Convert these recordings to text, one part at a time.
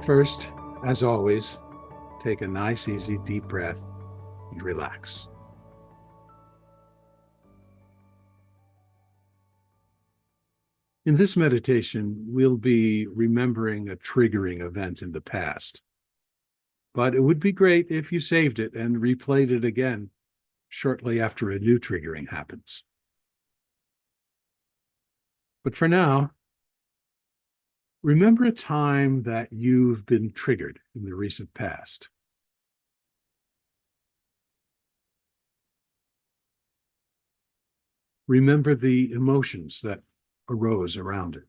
First, as always, take a nice, easy, deep breath and relax. In this meditation, we'll be remembering a triggering event in the past. But it would be great if you saved it and replayed it again shortly after a new triggering happens. But for now, remember a time that you've been triggered in the recent past. Remember the emotions that arose around it.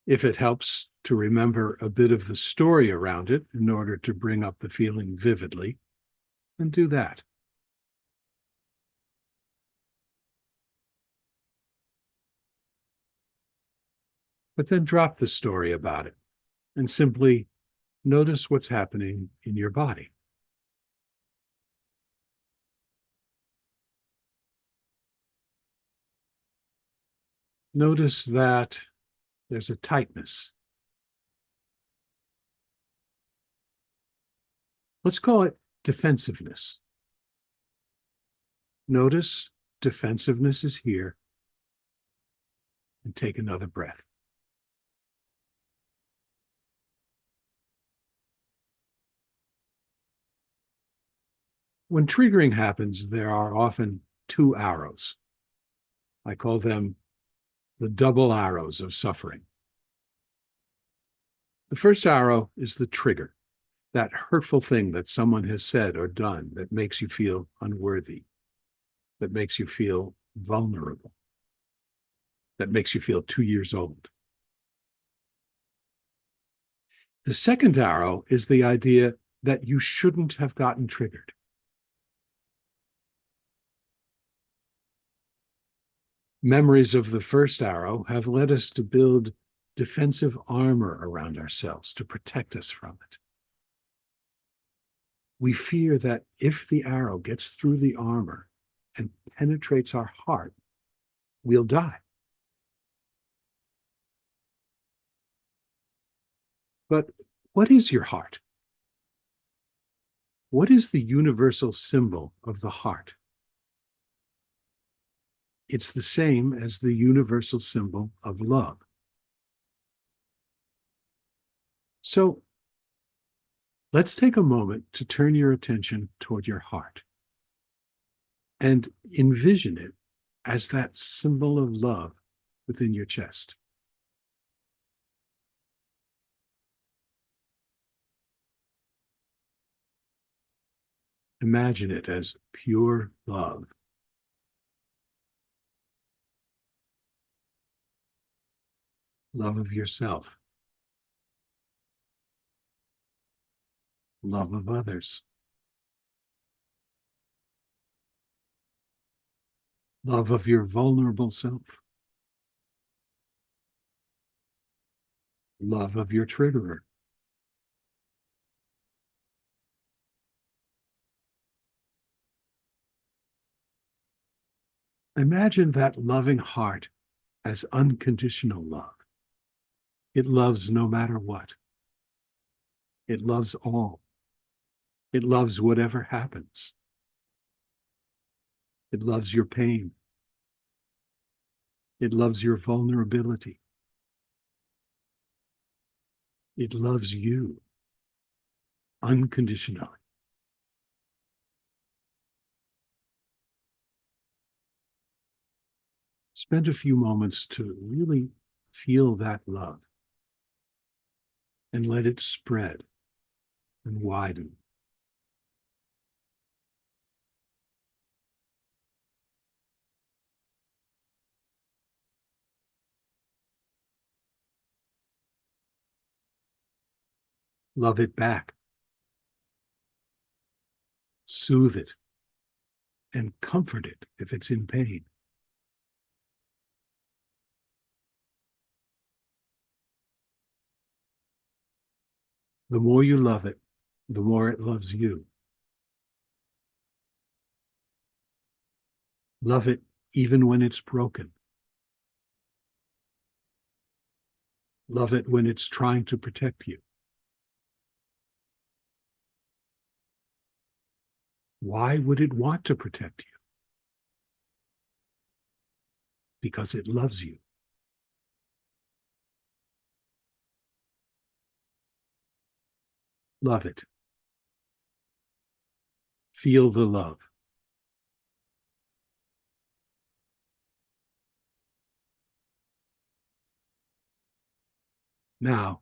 If it helps to remember a bit of the story around it in order to bring up the feeling vividly, then do that. But then drop the story about it and simply notice what's happening in your body. Notice that there's a tightness. Let's call it defensiveness. Notice defensiveness is here, and take another breath. When triggering happens, there are often two arrows. I call them the double arrows of suffering. The first arrow is the trigger, that hurtful thing that someone has said or done that makes you feel unworthy, that makes you feel vulnerable, that makes you feel 2 years old. The second arrow is the idea that you shouldn't have gotten triggered. Memories of the first arrow have led us to build defensive armor around ourselves to protect us from it. We fear that if the arrow gets through the armor and penetrates our heart, we'll die. But what is your heart? What is the universal symbol of the heart? It's the same as the universal symbol of love. So let's take a moment to turn your attention toward your heart and envision it as that symbol of love within your chest. Imagine it as pure love. Love of yourself. Love of others. Love of your vulnerable self. Love of your triggerer. Imagine that loving heart as unconditional love. It loves no matter what. It loves all. It loves whatever happens. It loves your pain. It loves your vulnerability. It loves you unconditionally. Spend a few moments to really feel that love and let it spread and widen. Love it back. Soothe it and comfort it if it's in pain. The more you love it, the more it loves you. Love it even when it's broken. Love it when it's trying to protect you. Why would it want to protect you? Because it loves you. Love it. Feel the love. Now,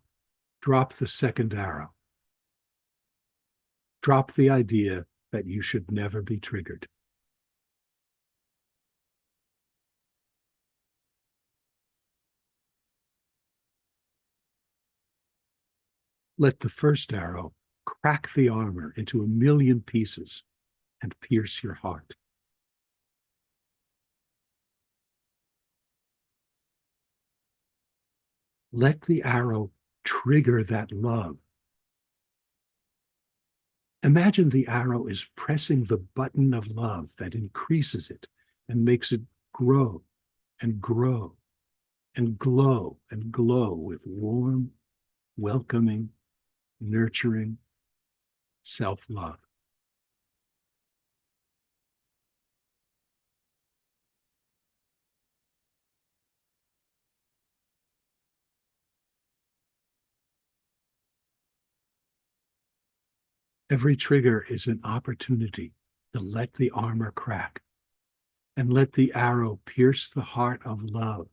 drop the second arrow. Drop the idea that you should never be triggered. Let the first arrow crack the armor into a million pieces and pierce your heart. Let the arrow trigger that love. Imagine the arrow is pressing the button of love that increases it and makes it grow and grow and glow and glow with warm, welcoming, nurturing self-love. Every trigger is an opportunity to let the armor crack and let the arrow pierce the heart of love,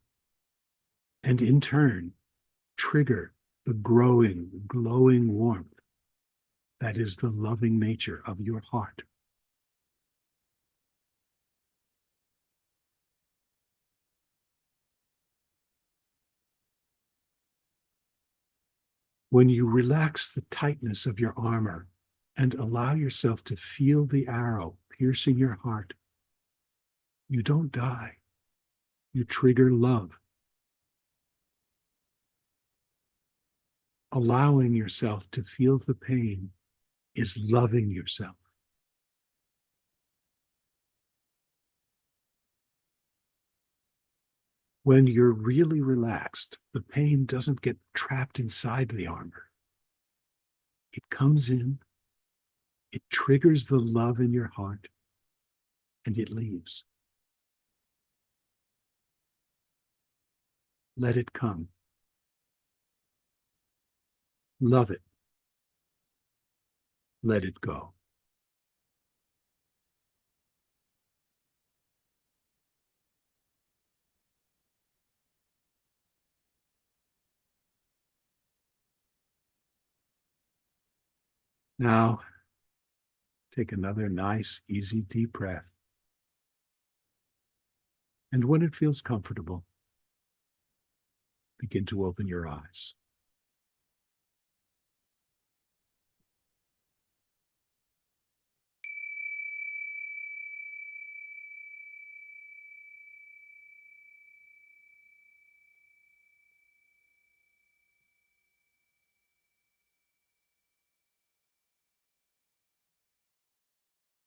and in turn, trigger the growing, glowing warmth that is the loving nature of your heart. When you relax the tightness of your armor and allow yourself to feel the arrow piercing your heart, you don't die. You trigger love. Allowing yourself to feel the pain is loving yourself. When you're really relaxed, the pain doesn't get trapped inside the armor. It comes in, it triggers the love in your heart, and it leaves. Let it come. Love it. Let it go. Now, take another nice, easy, deep breath. And when it feels comfortable, begin to open your eyes.